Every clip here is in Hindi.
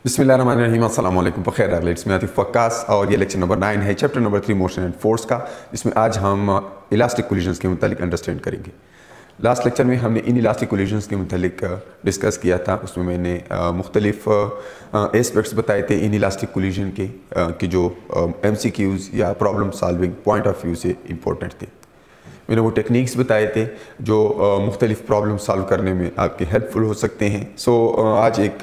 बिस्मिल्लाहिर्रहमानिर्रहीम अस्सलाम वालेकुम बखैर एथलीट्स में आतिफ वक्कास और ये लेक्चर नंबर 9 है chapter number 3 motion and force का, जिसमें आज हम इलास्टिक कोलिजन्स के मुतालिक अंडरस्टैंड करेंगे। लास्ट लेक्चर में हमने इन इलास्टिक कोलिजन्स के मुतालिक डिस्कस किया था। उसमें मैंने मुख्तलिफ एस्पेक्ट्स बताए थे इन इलास्टिक कोलिजन के कि जो MCQs या problem solving point of view से इम्पोर्टेंट थे। मैंने वो टेक्निक्स बताए थे जो मुख्तलिफ प्रॉब्लम सॉल्व करने में आपके हेल्पफुल हो सकते हैं। आज एक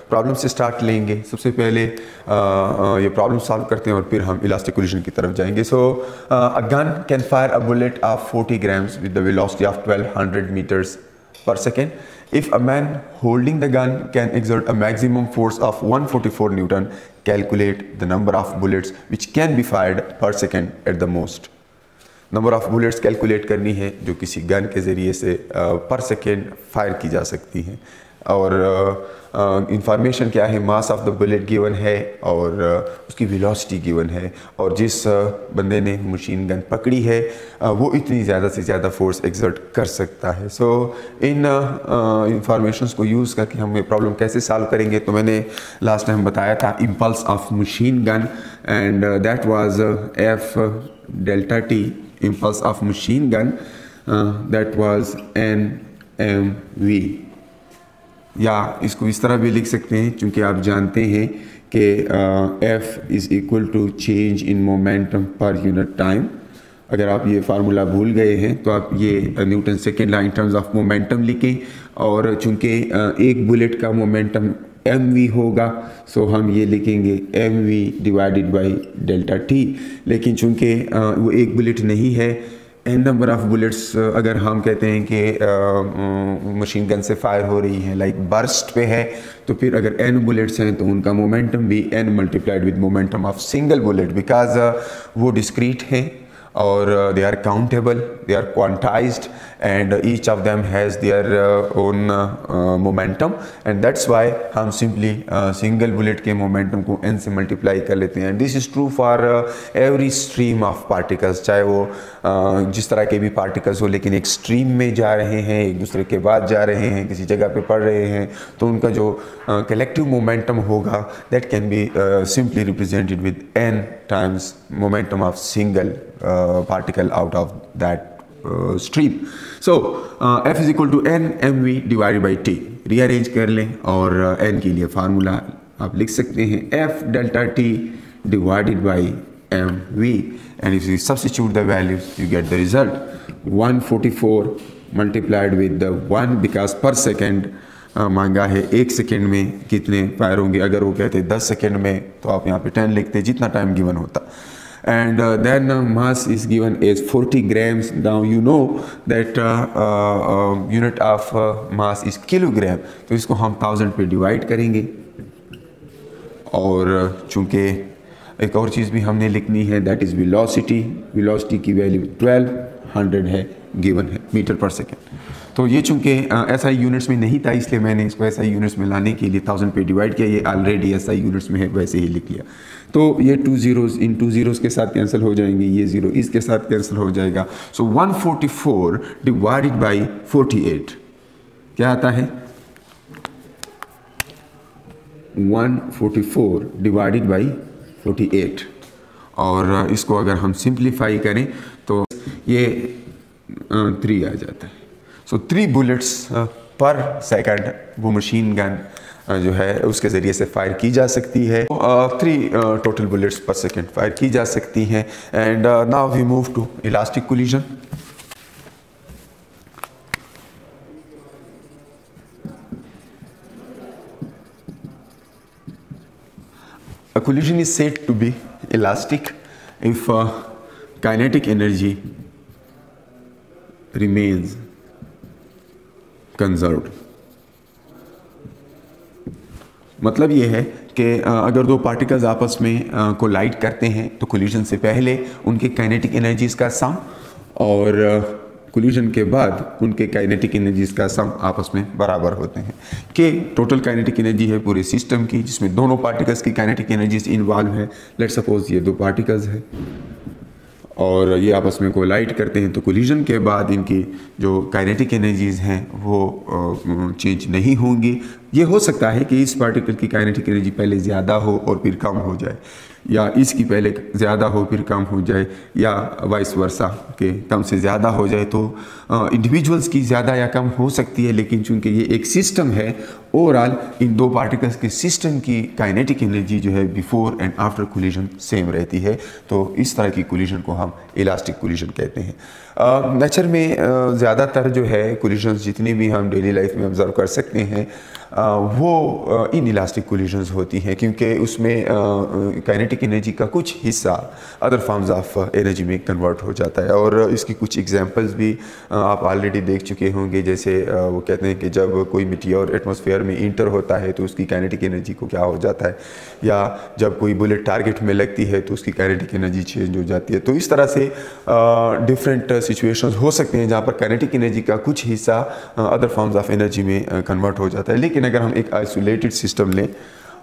प्रॉब्लम से स्टार्ट लेंगे। सबसे पहले ये प्रॉब्लम सॉल्व करते हैं और फिर हम इलास्टिक कोलिजन की तरफ जाएंगे। A gun can fire a bullet of 40 grams with the velocity of 1200 meters per second. If a man holding the gun can exert a maximum force of 144 Newton, calculate the number of bullets which can be fired per second at the most. Number of bullets calculate करनी है जो किसी गन के ज़रिए से पर सेकेंड फायर की जा सकती हैं। और इंफॉर्मेशन क्या है, mass of the bullet given है और उसकी वेलोसिटी गिवन है, और जिस बंदे ने मशीन गन पकड़ी है वो इतनी ज़्यादा से ज़्यादा फोर्स एक्सर्ट कर सकता है। इन इंफॉर्मेशंस को यूज़ करके हम ये प्रॉब्लम कैसे सॉल्व करेंगे, तो मैंने लास्ट टाइम बताया था impulse of machine gun and that was F delta T impulse of machine gun, that was NMV। या इसको इस तरह भी लिख सकते हैं, क्योंकि आप जानते हैं कि F is equal to change in momentum per unit time. अगर आप ये फार्मूला भूल गए हैं तो आप ये Newton second law in terms of momentum लिखें, और चूँकि एक बुलेट का मोमेंटम mv होगा, हम ये लिखेंगे mv divided by delta t। लेकिन चूँकि वो एक बुलेट नहीं है, n नंबर ऑफ़ बुलेट्स अगर हम कहते हैं कि मशीन गन से फायर हो रही हैं, लाइक बर्स्ट पे है, तो फिर अगर n बुलेट्स हैं तो उनका मोमेंटम भी n multiplied with momentum of single bullet, because वो डिस्क्रीट हैं और they are countable, they are quantized, and each of them has their own momentum, and that's why हम simply single bullet के momentum को n से multiply कर लेते हैं। this is true for every stream of particles, चाहे वो जिस तरह के भी particles हो, लेकिन एक stream में जा रहे हैं, एक दूसरे के बाद जा रहे हैं, किसी जगह पे पड़ रहे हैं, तो उनका जो collective momentum होगा that can be simply represented with n times momentum of single particle out of that stream. F is equal to n mv divided by t। Rearrange कर लें और n के लिए फार्मूला आप लिख सकते हैं F delta t divided by mv, and if you substitute the values you get the result 144 multiplied with the 1 because per second मांगा है। एक सेकेंड में कितने फायर होंगे, अगर वो कहते 10 सेकेंड में तो आप यहाँ पे 10 लिखते जितना टाइम गिवन होता। and then mass is given as 40 grams. Now you know that unit of mass is kilogram, तो इसको हम 1000 पे डिवाइड करेंगे। और चूँकि एक और चीज़ भी हमने लिखनी है, दैट इज़ वेलोसिटी की वैल्यू 1200 है, गिवन है मीटर पर सेकेंड। तो ये चूँकि SI यूनिट्स में नहीं था, इसलिए मैंने इसको SI यूनिट्स में लाने के लिए 1000 पे डिवाइड किया। ये ऑलरेडी SI यूनिट्स में है, वैसे ही लिख लिया। तो ये 2 zeros इन 2 zeros के साथ कैंसिल हो जाएंगे, ये 0 इसके साथ कैंसिल हो जाएगा। 144 डिवाइडेड बाई 48 क्या आता है, 144 डिवाइडेड बाई 48। और इसको अगर हम सिंप्लीफाई करें तो ये 3 आ जाता है। 3 bullets पर सेकंड वो मशीन गन जो है उसके ज़रिए से फायर की जा सकती है। 3 total bullets per second fire की जा सकती हैं। And now we move to elastic collision. A collision is said to be elastic if kinetic energy remains conserved। मतलब ये है कि अगर दो पार्टिकल्स आपस में कोलाइड करते हैं तो कोलिजन से पहले उनके काइनेटिक एनर्जीज़ का सम और कोलिजन के बाद उनके काइनेटिक एनर्जीज़ का सम आपस में बराबर होते हैं। कि टोटल काइनेटिक एनर्जी है पूरे सिस्टम की, जिसमें दोनों पार्टिकल्स की काइनेटिक एनर्जीज इन्वॉल्व है। लेट्स सपोज ये 2 पार्टिकल्स है और ये आपस में कोलाइड करते हैं, तो कोलिजन के बाद इनकी जो काइनेटिक एनर्जीज़ हैं वो चेंज नहीं होंगी। ये हो सकता है कि इस पार्टिकल की काइनेटिक एनर्जी पहले ज़्यादा हो और फिर कम हो जाए, या इसकी पहले ज़्यादा हो फिर कम हो जाए, या वाइस वर्सा के कम से ज़्यादा हो जाए। तो इंडिविजुअल्स की ज़्यादा या कम हो सकती है, लेकिन चूंकि ये एक सिस्टम है, ओवरऑल इन दो पार्टिकल्स के सिस्टम की काइनेटिक एनर्जी जो है before and after collision same रहती है। तो इस तरह की कोलिजन को हम इलास्टिक कोलिजन कहते हैं। नेचर में ज़्यादातर जो है कोलिजन्स जितनी भी हम डेली लाइफ में ऑब्जर्व कर सकते हैं वो इन इलास्टिक कोलिजन्स होती हैं, क्योंकि उसमें काइनेटिक एनर्जी का कुछ हिस्सा अदर फॉर्म्स ऑफ एनर्जी में कन्वर्ट हो जाता है। और इसकी कुछ एग्जांपल्स भी आप ऑलरेडी देख चुके होंगे। जैसे वो कहते हैं कि जब कोई मीटियोर एटमॉस्फेयर में इंटर होता है तो उसकी काइनेटिक एनर्जी को क्या हो जाता है, या जब कोई बुलेट टारगेट में लगती है तो उसकी काइनेटिक एनर्जी चेंज हो जाती है। तो इस तरह से डिफरेंट सिचुएशंस हो सकते हैं जहाँ पर काइनेटिक एनर्जी का कुछ हिस्सा अदर फॉर्म्स ऑफ एनर्जी में कन्वर्ट हो जाता है। लेकिन अगर हम एक आइसोलेटेड सिस्टम लें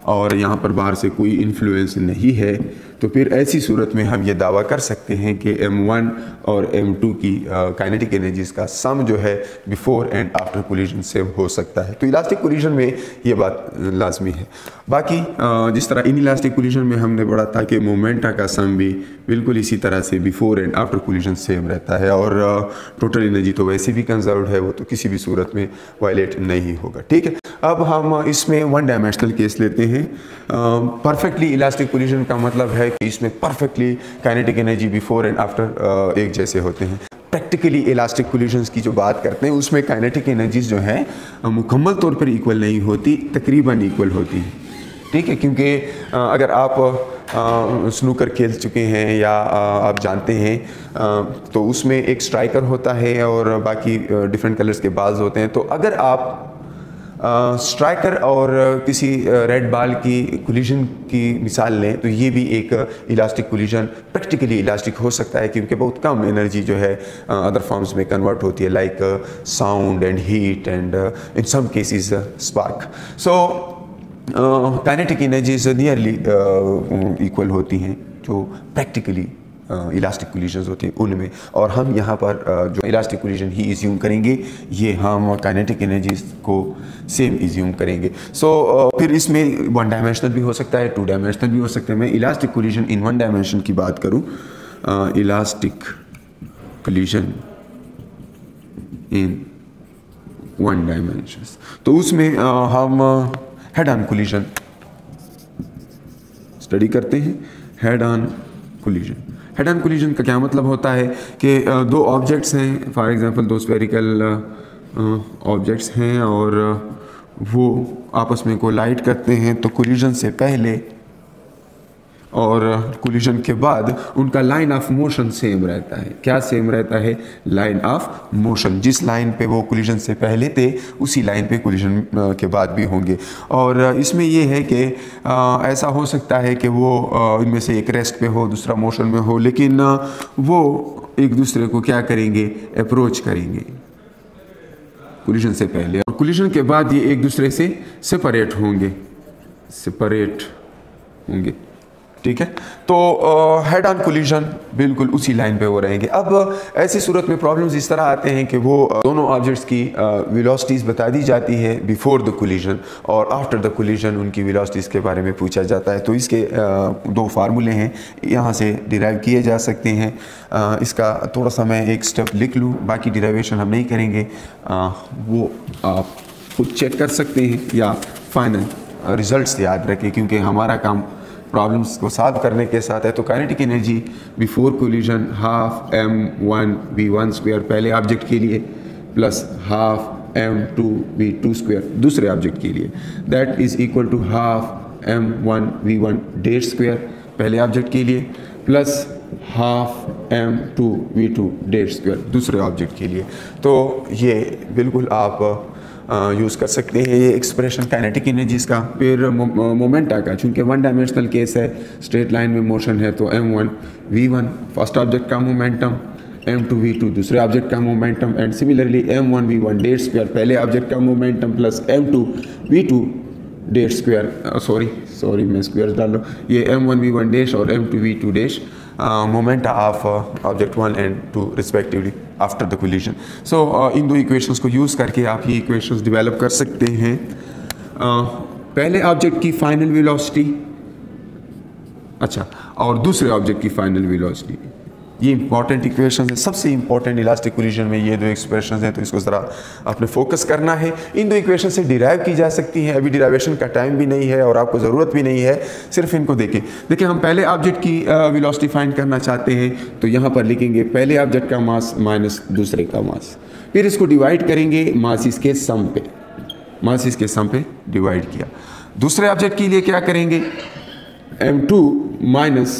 और यहाँ पर बाहर से कोई इन्फ्लुएंस नहीं है, तो फिर ऐसी सूरत में हम ये दावा कर सकते हैं कि M1 और M2 की काइनेटिक एनर्जीज का सम जो है before and after collision same हो सकता है। तो इलास्टिक कोलिजन में ये बात लाजमी है। बाकी जिस तरह इन इलास्टिक कोलिजन में हमने पढ़ा था कि मोमेंटा का सम भी बिल्कुल इसी तरह से before and after collision same रहता है, और टोटल एनर्जी तो वैसे भी कंजर्व्ड है, वो तो किसी भी सूरत में वायलेट नहीं होगा। ठीक है, अब हम इसमें वन डायमेंशनल केस लेते हैं। परफेक्टली इलास्टिक कोलिजन का मतलब है कि इसमें perfectly kinetic energy before and after एक जैसे होते हैं। प्रैक्टिकली इलास्टिक कोलिजन्स की जो बात करते हैं उसमें काइनेटिक एनर्जीज जो हैं मुकम्मल तौर पर इक्वल नहीं होती, तकरीबन इक्वल होती हैं। ठीक है, क्योंकि अगर आप स्नूकर खेल चुके हैं या आप जानते हैं तो उसमें एक स्ट्राइकर होता है और बाकी डिफरेंट कलर्स के बाल्स होते हैं। तो अगर आप स्ट्राइकर और किसी रेड बॉल की कोलिजन की मिसाल लें तो ये भी एक इलास्टिक कोलिजन प्रैक्टिकली इलास्टिक हो सकता है, क्योंकि बहुत कम एनर्जी जो है अदर फॉर्म्स में कन्वर्ट होती है, like sound and heat and in some cases spark. So kinetic energies nearly equal होती हैं जो प्रैक्टिकली इलास्टिक कोलिजन्स होती हैं उनमें, और हम यहाँ पर जो इलास्टिक कोलिजन ही इज्यूम करेंगे, ये हम काइनेटिक एनर्जीज को सेम इज्यूम करेंगे। सो फिर इसमें वन डायमेंशनल भी हो सकता है, टू डायमेंशनल भी हो सकता है। मैं elastic collision in one dimension की बात करूँ, elastic collision in one dimension, तो उसमें हम हेड ऑन कोलिजन स्टडी करते हैं। Head on collision, head on collision का क्या मतलब होता है कि दो ऑब्जेक्ट्स हैं, फॉर एग्जांपल दो स्फेरिकल ऑब्जेक्ट्स हैं और वो आपस में कोलाइड करते हैं। तो कोलिजन से पहले और कोलिजन के बाद उनका लाइन ऑफ मोशन सेम रहता है। क्या सेम रहता है? Line of motion. जिस लाइन पे वो कोलिजन से पहले थे उसी लाइन पे कोलिजन के बाद भी होंगे। और इसमें ये है कि ऐसा हो सकता है कि वो इनमें से एक रेस्ट पे हो, दूसरा मोशन में हो, लेकिन वो एक दूसरे को क्या करेंगे? अप्रोच करेंगे कोलिजन से पहले, और कोलिजन के बाद ये एक दूसरे से सेपरेट होंगे, ठीक है। तो हेड ऑन कोलिजन बिल्कुल उसी लाइन पे वो रहेंगे। अब ऐसी सूरत में प्रॉब्लम्स इस तरह आते हैं कि वो दोनों ऑब्जेक्ट्स की वेलोसिटीज़ बता दी जाती है बिफोर द कोलिजन, और आफ्टर द कोलिजन उनकी वेलोसिटीज़ के बारे में पूछा जाता है। तो इसके दो फार्मूले हैं, यहाँ से डिराइव किए जा सकते हैं। इसका थोड़ा सा मैं एक स्टेप लिख लूँ, बाकी डिराइवेशन हम नहीं करेंगे, वो आप खुद चेक कर सकते हैं या फाइनल रिजल्ट्स याद रखें, क्योंकि हमारा काम प्रॉब्लम्स को सॉल्व करने के साथ है। तो kinetic energy before collision half m1v1 square पहले ऑब्जेक्ट के लिए प्लस हाफ m2v2 स्क्वायर दूसरे ऑब्जेक्ट के लिए, that is equal to half m1v1 dash square पहले ऑब्जेक्ट के लिए plus half m2v2 dash square दूसरे ऑब्जेक्ट के लिए। तो ये बिल्कुल आप यूज़ कर सकते हैं ये एक्सप्रेशन काइनेटिक एनर्जीज का। फिर मोमेंटा का, चूँकि वन डायमेंशनल केस है, स्ट्रेट लाइन में मोशन है, तो m1v1 फर्स्ट ऑब्जेक्ट का मोमेंटम, m2v2 दूसरे ऑब्जेक्ट का momentum, and similarly m1v1 dash square पहले ऑब्जेक्ट का momentum plus m2v2 dash square, sorry मैं स्क्वायर डाल रहा हूँ, ये m1v1 डैश और m2v2 dash moment of object 1 and 2 respectively after the collision. So इन दो इक्वेशंस को यूज़ करके आप ये इक्वेशंस डेवलप कर सकते हैं। पहले ऑब्जेक्ट की फाइनल वेलोसिटी, अच्छा, और दूसरे ऑब्जेक्ट की फाइनल वेलोसिटी, ये इंपॉर्टेंट इक्वेशन है। सबसे इंपॉर्टेंट इलास्टिक कोलिजन में ये दो एक्सप्रेशन हैं, तो इसको ज़रा आपने फोकस करना है। इन दो इक्वेशन से डिराइव की जा सकती हैं। अभी डिराइवेशन का टाइम भी नहीं है और आपको ज़रूरत भी नहीं है, सिर्फ इनको देखें। देखिए, हम पहले ऑब्जेक्ट की वेलोसिटी फाइंड करना चाहते हैं, तो यहाँ पर लिखेंगे पहले ऑब्जेक्ट का मास माइनस दूसरे का मास, फिर इसको डिवाइड करेंगे मासिस के सम पे, मासिस के सम पे डिवाइड किया। दूसरे ऑब्जेक्ट के लिए क्या करेंगे, m2 माइनस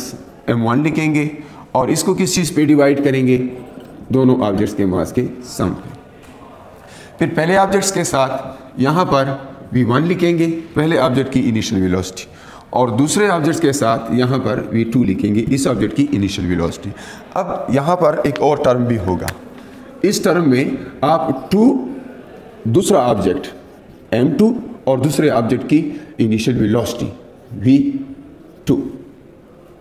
m1 लिखेंगे और इसको किस चीज़ पे डिवाइड करेंगे, दोनों ऑब्जेक्ट्स के मास के सम पे। फिर पहले ऑब्जेक्ट्स के साथ यहाँ पर v1 लिखेंगे, पहले ऑब्जेक्ट की इनिशियल वेलोसिटी, और दूसरे ऑब्जेक्ट्स के साथ यहाँ पर v2 लिखेंगे, इस ऑब्जेक्ट की इनिशियल वेलोसिटी। अब यहाँ पर एक और टर्म भी होगा, इस टर्म में आप दूसरा ऑब्जेक्ट m2 और दूसरे ऑब्जेक्ट की initial velocity v2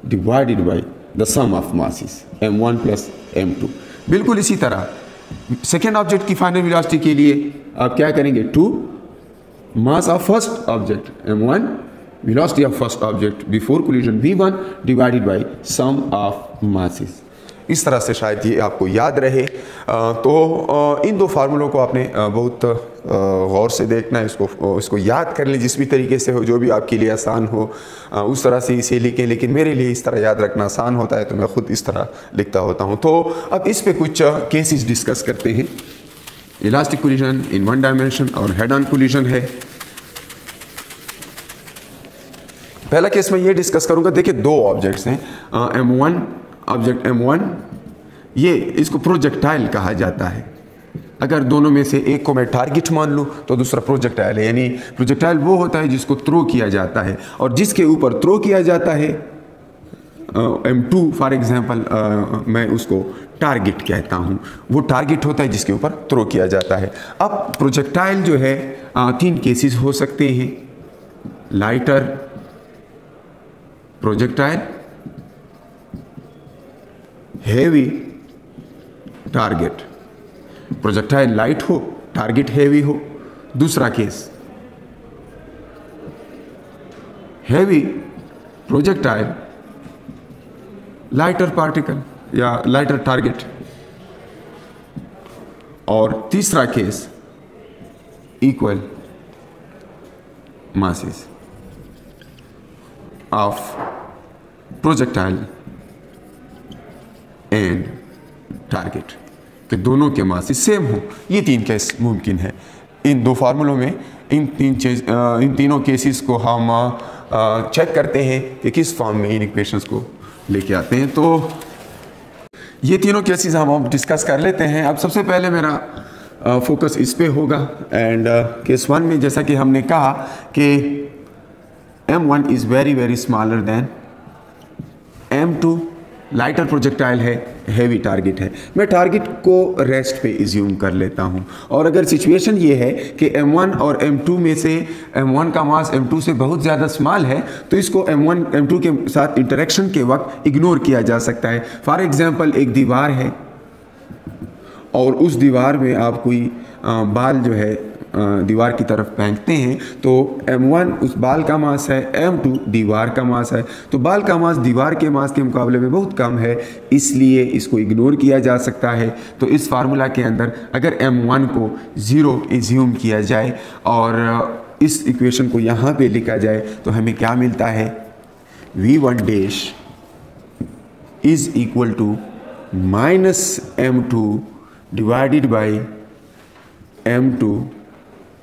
divided by the sum of masses m1 plus m2। बिल्कुल इसी तरह सेकेंड ऑब्जेक्ट की फाइनल वेलोसिटी के लिए आप क्या करेंगे, 2 mass of first object m1, velocity of first object before collision v1 divided by sum of masses. इस तरह से शायद ये आपको याद रहे। तो इन दो फार्मूलों को आपने बहुत गौर से देखना है, इसको याद कर लें जिस भी तरीके से हो, जो भी आपके लिए आसान हो उस तरह से इसे लिखें। लेकिन मेरे लिए इस तरह याद रखना आसान होता है, तो मैं ख़ुद इस तरह लिखता होता हूँ। तो अब इस पे कुछ केसेस डिस्कस करते हैं। Elastic collision in one dimension और हेड ऑन कोलिजन है। पहला केस मैं ये डिस्कस करूँगा। देखिए, दो ऑब्जेक्ट्स हैं, m1 ऑब्जेक्ट m1, ये इसको प्रोजेक्टाइल कहा जाता है। अगर दोनों में से एक को मैं टारगेट मान लूँ तो दूसरा प्रोजेक्टाइल है। यानी प्रोजेक्टाइल वो होता है जिसको थ्रो किया जाता है, और जिसके ऊपर थ्रो किया जाता है m2 फॉर एग्जांपल, मैं उसको टारगेट कहता हूँ। वो टारगेट होता है जिसके ऊपर थ्रो किया जाता है। अब प्रोजेक्टाइल जो है 3 केसेस हो सकते हैं, lighter projectile, heavy target. Projectile light हो, टारगेट हेवी हो। दूसरा case, heavy projectile, lighter particle या लाइटर टारगेट। और तीसरा case, equal masses of projectile and target, कि दोनों के मासेस सेम हो। ये 3 केस मुमकिन है। इन दो फार्मूलों में इन तीनों केसेस को हम चेक करते हैं कि किस फॉर्म में इन इक्वेशंस को लेके आते हैं। तो ये तीनों केसेस हम डिस्कस कर लेते हैं। अब सबसे पहले मेरा फोकस इस पे होगा। एंड केस 1 में जैसा कि हमने कहा कि m1 is very very smaller than m2, lighter projectile है, हेवी टारगेट है। मैं टारगेट को रेस्ट पे इज्यूम कर लेता हूँ। और अगर सिचुएशन ये है कि m1 और m2 में से m1 का मास m2 से बहुत ज़्यादा स्मॉल है, तो इसको m1 m2 के साथ इंटरेक्शन के वक्त इग्नोर किया जा सकता है। फॉर एग्जांपल, एक दीवार है और उस दीवार में आप कोई बाल जो है दीवार की तरफ फेंकते हैं, तो m1 उस बाल का मास है, m2 दीवार का मास है। तो बाल का मास दीवार के मास के मुकाबले में बहुत कम है, इसलिए इसको इग्नोर किया जा सकता है। तो इस फार्मूला के अंदर अगर m1 को 0 इज्यूम किया जाए और इस इक्वेशन को यहाँ पे लिखा जाए, तो हमें क्या मिलता है, v1 dash is equal to minus m2 divided by m2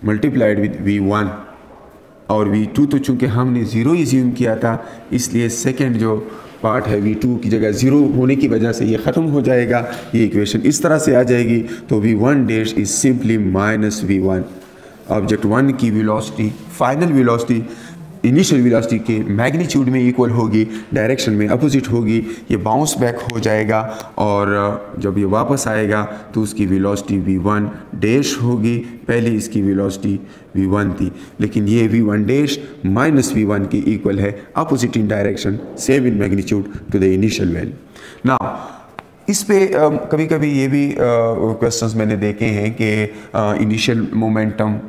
multiplied with v1। और v2 तो चूँकि हमने 0 इज्यूम किया था, इसलिए सेकेंड जो पार्ट है v2 की जगह 0 होने की वजह से ये ख़त्म हो जाएगा। ये इक्वेशन इस तरह से आ जाएगी। तो v1 dash is simply minus v1। Object 1 की velocity, final velocity initial velocity के मैग्नीट्यूड में इक्वल होगी, डायरेक्शन में अपोजिट होगी, ये बाउंस बैक हो जाएगा और जब ये वापस आएगा तो उसकी वेलोसिटी v1 डैश होगी। पहले इसकी वेलोसिटी v1 थी, लेकिन ये v1 डैश माइनस v1 के इक्वल है, opposite in direction, same in magnitude to the initial value. Now इस पे कभी कभी ये भी क्वेश्चंस मैंने देखे हैं कि इनिशियल मोमेंटम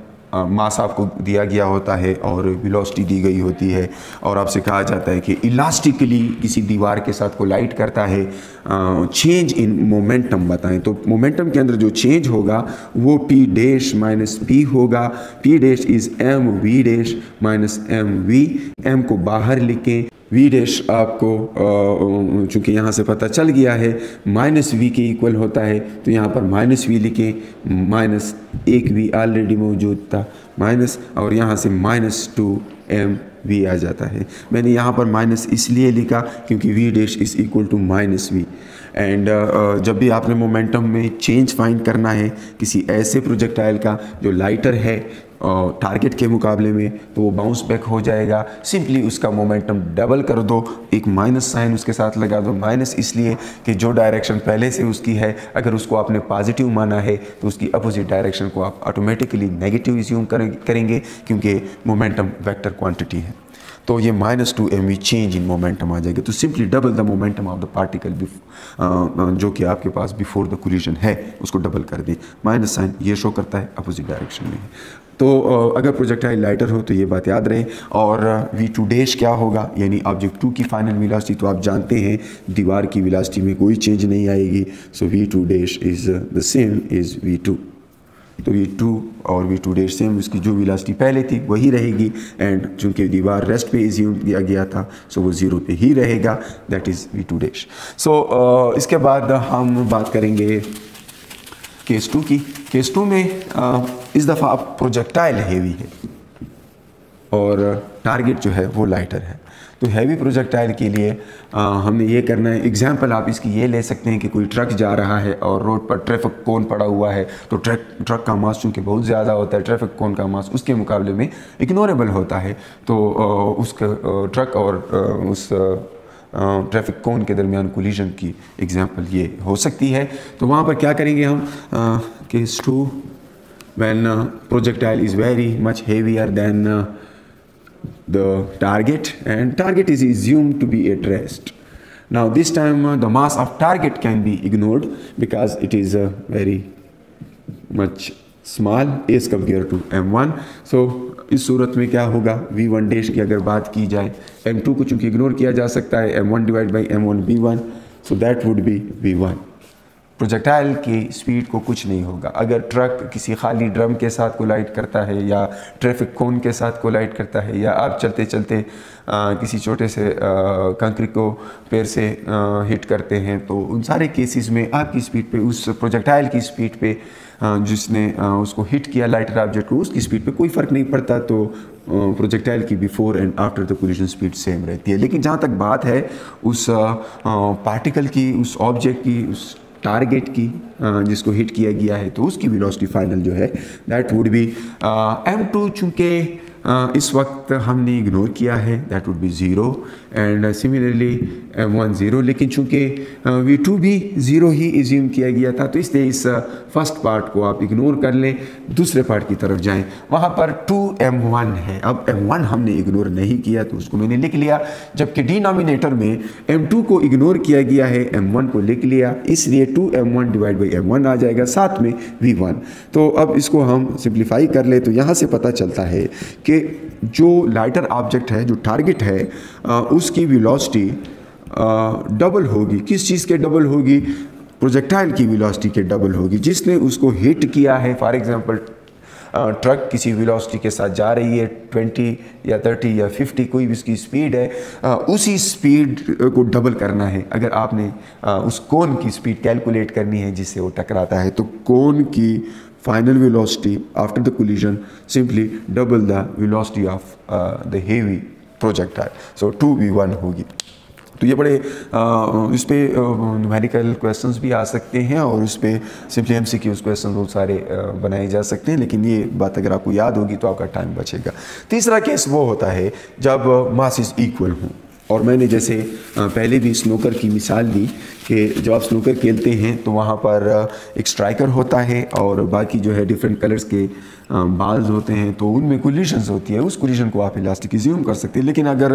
मास आपको दिया गया होता है और वेलोसिटी दी गई होती है और आपसे कहा जाता है कि इलास्टिकली किसी दीवार के साथ कोलाइड करता है, चेंज इन मोमेंटम बताएं। तो मोमेंटम के अंदर जो चेंज होगा वो p डैश माइनस p होगा। p dash is m v dash minus m v। m को बाहर लिखें, v डैश आपको चूँकि यहाँ से पता चल गया है माइनस v के इक्वल होता है, तो यहाँ पर माइनस v लिखें, माइनस एक v ऑलरेडी मौजूद था माइनस, और यहाँ से माइनस 2m v आ जाता है। मैंने यहाँ पर माइनस इसलिए लिखा क्योंकि v dash is equal to minus v। And जब भी आपने मोमेंटम में चेंज फाइंड करना है किसी ऐसे प्रोजेक्टाइल का जो लाइटर है टारगेट के मुकाबले में, तो वो बाउंस बैक हो जाएगा। सिंपली उसका मोमेंटम डबल कर दो, एक माइनस साइन उसके साथ लगा दो। माइनस इसलिए कि जो डायरेक्शन पहले से उसकी है, अगर उसको आपने पॉजिटिव माना है तो उसकी अपोजिट डायरेक्शन को आप ऑटोमेटिकली नेगेटिव एज्यूम करेंगे क्योंकि मोमेंटम वेक्टर क्वांटिटी है। तो ये minus 2mv change in momentum आ जाएगा। तो simply double the momentum of the particle जो कि आपके पास बिफोर द कोलिजन है उसको डबल कर दें। माइनस साइन ये शो करता है अपोजिट डायरेक्शन में। तो अगर प्रोजेक्टाइल लाइटर हो तो ये बात याद रहे। और v2 डैश क्या होगा, यानी ऑब्जेक्ट 2 की फाइनल वेलोसिटी, तो आप जानते हैं दीवार की वेलोसिटी में कोई चेंज नहीं आएगी। सो v2 dash is the same is v2। तो v2 और v2 डैश सेम, उसकी जो वेलोसिटी पहले थी वही रहेगी। एंड चूँकि दीवार रेस्ट पे एज्यूम किया गया था सो वो 0 पे ही रहेगा, दैट इज़ v2 डैश। सो इसके बाद हम बात करेंगे केस 2 की। केस 2 में इस दफ़ा प्रोजेक्टाइल हेवी है और टारगेट जो है वो लाइटर है। तो हैवी प्रोजेक्टाइल के लिए हमने ये करना है, एग्जांपल आप इसकी ये ले सकते हैं कि कोई ट्रक जा रहा है और रोड पर ट्रैफिक कोन पड़ा हुआ है, तो ट्रक का मास चूँकि बहुत ज़्यादा होता है, ट्रैफिक कोन का मास उसके मुकाबले में इग्नोरेबल होता है। तो उसका ट्रक और उस ट्रैफिक कोन के दरमियान कोलिजन की एग्जांपल ये हो सकती है। तो वहाँ पर क्या करेंगे हम, case 2 when projectile is very much heavier than the target and target is assumed to be at rest. Now this time the mass of target can be ignored because it is very much small as compared to m1. So इस सूरत में क्या होगा, v1 डैश की अगर बात की जाए, m2 को चूँकि इग्नोर किया जा सकता है, m1 divide by m1 v1, so that would be v1। Projectile की स्पीड को कुछ नहीं होगा। अगर ट्रक किसी खाली ड्रम के साथ कोलाइड करता है या ट्रैफिक कोन के साथ कोलाइड करता है या आप चलते चलते किसी छोटे से कंक्रीट को पैर से हिट करते हैं, तो उन सारे केसेस में आपकी स्पीड पे, उस प्रोजेक्टाइल की स्पीड पे जिसने उसको हिट किया लाइटर ऑब्जेक्ट को, उसकी स्पीड पे कोई फ़र्क नहीं पड़ता। तो प्रोजेक्टाइल की before and after the collision speed same रहती है। लेकिन जहाँ तक बात है उस पार्टिकल की, उस ऑब्जेक्ट की, उस टारगेट की जिसको हिट किया गया है, तो उसकी वेलोसिटी फाइनल जो है दैट वुड बी m2। चूँकि इस वक्त हमने इग्नोर किया है, that would be 0 and similarly m1 0, लेकिन चूँकि v2 भी 0 ही एज्यूम किया गया था, तो इसलिए इस फर्स्ट पार्ट को आप इग्नोर कर लें, दूसरे पार्ट की तरफ जाएं। वहाँ पर 2m1 है। अब m1 हमने इग्नोर नहीं किया तो उसको मैंने लिख लिया, जबकि डिनोमिनेटर में m2 को इग्नोर किया गया है, m1 को लिख लिया, इसलिए 2m1 डिवाइड बाई m1 आ जाएगा, साथ में v1। तो अब इसको हम सिंप्लीफाई कर ले तो यहाँ से पता चलता है कि जो लाइटर ऑब्जेक्ट है, जो टारगेट है, उसकी वेलोसिटी डबल होगी। किस चीज़ के डबल होगी, प्रोजेक्टाइल की वेलोसिटी के डबल होगी जिसने उसको हिट किया है। फॉर एग्जांपल ट्रक किसी वेलोसिटी के साथ जा रही है, 20 या 30 या 50 कोई भी उसकी स्पीड है, उसी स्पीड को डबल करना है। अगर आपने उस कोन की स्पीड कैलकुलेट करनी है जिससे वो टकराता है, तो कोन की final velocity after the collision simply double the velocity of the heavy projectile, so 2v1 होगी। तो ये बड़े इस पर न्यूमेरिकल क्वेश्चंस भी आ सकते हैं और उस पर सिंपली MCQs क्वेश्चन बहुत सारे बनाए जा सकते हैं, लेकिन ये बात अगर आपको याद होगी तो आपका टाइम बचेगा। तीसरा केस वो होता है जब मास इज इक्वल हों, और मैंने जैसे पहले भी स्नूकर की मिसाल दी कि जब आप स्नूकर खेलते हैं तो वहाँ पर एक स्ट्राइकर होता है और बाकी जो है डिफरेंट कलर्स के बाल्स होते हैं, तो उनमें कोलिशंस होती है, उस कोलिशन को आप इलास्टिक एज्यूम कर सकते हैं। लेकिन अगर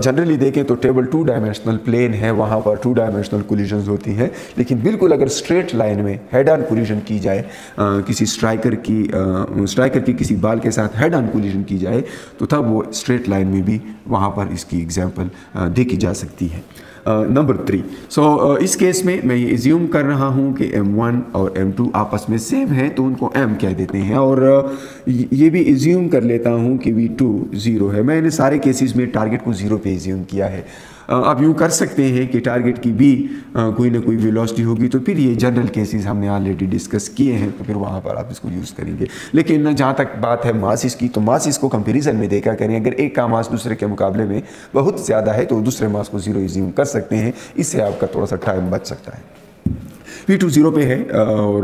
जनरली देखें तो टेबल 2 डायमेंशनल प्लेन है, वहाँ पर 2 डायमेंशनल कोलिशंस होती हैं। लेकिन बिल्कुल अगर स्ट्रेट लाइन में हेड ऑन कोलिशन की जाए, किसी स्ट्राइकर की किसी बाल के साथ हेड ऑन कोलिशन की जाए, तो तब वो स्ट्रेट लाइन में भी वहाँ पर इसकी एग्जाम्पल देखी जा सकती है। नंबर 3, सो इस केस में मैं ये एज्यूम कर रहा हूँ कि M1 और M2 आपस में सेम है, तो उनको M कह देते हैं, और ये भी एज्यूम कर लेता हूँ कि V2 0 है। मैंने सारे केसेस में टारगेट को 0 पे एज्यूम किया है। आप यूँ कर सकते हैं कि टारगेट की भी कोई ना कोई वेलोसिटी होगी, तो फिर ये जनरल केसेस हमने ऑलरेडी डिस्कस किए हैं, तो फिर वहाँ पर आप इसको यूज़ करेंगे। लेकिन जहाँ तक बात है मासिस की, तो मासिस को कंपैरिजन में देखा करें। अगर एक का मास दूसरे के मुकाबले में बहुत ज़्यादा है तो दूसरे मास को 0 एज्यूम कर सकते हैं, इससे आपका थोड़ा सा टाइम बच सकता है। V2 0 पे है और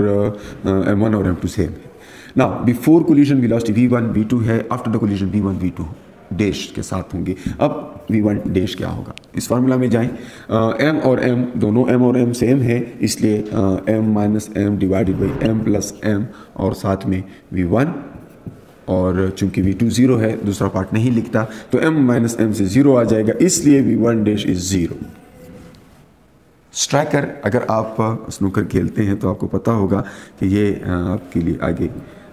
M1 और M2 सेम है। Now before collision velocity V1 V2 है, after the collision V1 V2 dash के साथ होंगे। अब V1 डैश क्या होगा, इस फार्मूला में जाएं। M और M दोनों M और M सेम है, इसलिए M minus M divided by M plus M और साथ में V1, और चूंकि V2 0 है दूसरा पार्ट नहीं लिखता, तो M माइनस M से 0 आ जाएगा, इसलिए V1 डैश इज 0। स्ट्राइकर, अगर आप स्नूकर खेलते हैं तो आपको पता होगा कि ये आपके लिए आगे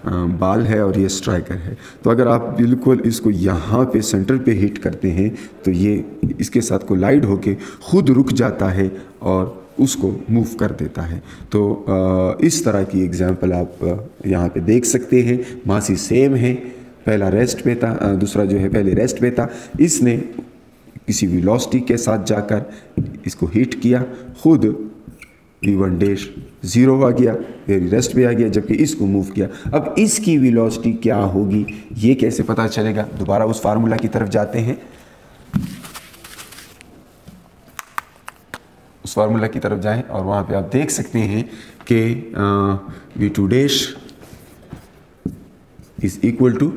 बाल है और ये स्ट्राइकर है। तो अगर आप बिल्कुल इसको यहाँ पे सेंटर पे हिट करते हैं तो ये इसके साथ कोलाइड होके खुद रुक जाता है और उसको मूव कर देता है। तो इस तरह की एग्जांपल आप यहाँ पे देख सकते हैं। मासी सेम है, पहला रेस्ट पे था, दूसरा जो है पहले रेस्ट पे था, इसने किसी वेलोसिटी के साथ जाकर इसको हिट किया, खुद V1 डैश 0 आ गया, फिर रेस्ट पे आ गया, जबकि इसको मूव किया। अब इसकी वेलोसिटी क्या होगी ये कैसे पता चलेगा, दोबारा उस फार्मूला की तरफ जाते हैं। उस फार्मूला की तरफ जाएं और वहाँ पे आप देख सकते हैं कि V2 dash is equal to,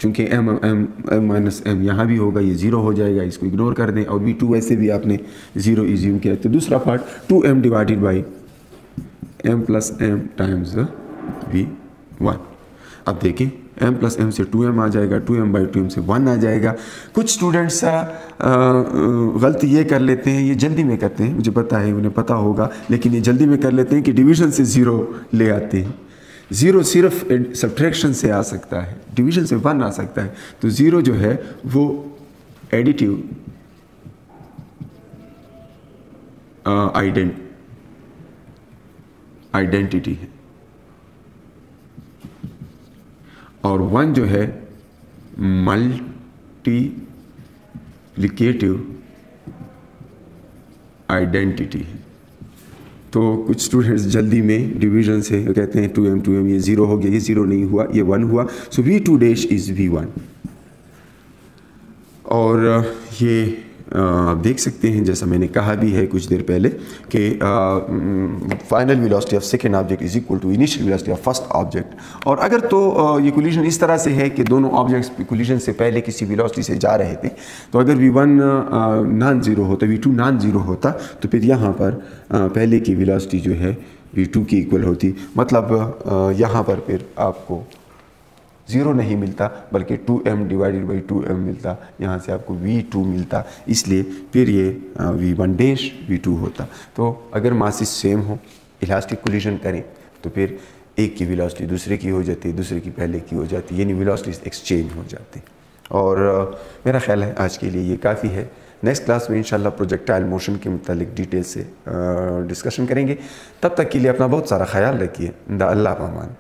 चूँकि M माइनस M यहाँ भी होगा, ये 0 हो जाएगा, इसको इग्नोर कर दें, और V2 वैसे भी आपने 0 एज्यूम किया। तो दूसरा part 2M divided by M plus M times V1। अब देखें M प्लस M से 2M आ जाएगा, 2M बाई 2M से 1 आ जाएगा। कुछ स्टूडेंट्स गलती ये कर लेते हैं, ये जल्दी में करते हैं, मुझे पता है उन्हें पता होगा, लेकिन ये जल्दी में कर लेते हैं कि डिवीज़न से 0 ले आते हैं। 0 सिर्फ सब्ट्रैक्शन से आ सकता है, डिवीज़न से 1 आ सकता है। तो 0 जो है वो एडिटिव आइडेंटिटी है, और 1 जो है मल्टीप्लिकेटिव आइडेंटिटी है। तो कुछ स्टूडेंट्स जल्दी में डिवीज़न से कहते हैं 2M ये 0 हो गया, ये 0 नहीं हुआ, ये 1 हुआ। सो V2 डैश इज़ V1। और ये आप देख सकते हैं, जैसा मैंने कहा भी है कुछ देर पहले, कि final velocity of second object is equal to initial velocity of first object. और अगर तो ये कोलिजन इस तरह से है कि दोनों ऑब्जेक्ट्स कोलिजन से पहले किसी वेलोसिटी से जा रहे थे, तो अगर V1 नॉन ज़ीरो होता, V2 नॉन ज़ीरो होता, तो फिर यहाँ पर पहले की वेलोसिटी जो है V2 की इक्वल होती। मतलब यहाँ पर फिर आपको 0 नहीं मिलता, बल्कि 2M डिवाइडेड बाई 2M मिलता, यहाँ से आपको V2 मिलता, इसलिए फिर ये V1 डैश V2 होता। तो अगर मासेस सेम हो, इलास्टिक कोलिजन करें, तो फिर एक की वेलोसिटी दूसरे की हो जाती है, दूसरे की पहले की हो जाती है, यानी वेलोसिटीज एक्सचेंज हो जाती। और मेरा ख्याल है आज के लिए ये काफ़ी है। नेक्स्ट क्लास में इंशाल्लाह प्रोजेक्टाइल मोशन के मुतालिक डिटेल से डिस्कशन करेंगे। तब तक के लिए अपना बहुत सारा ख्याल रखिए। अल्लाह पामान।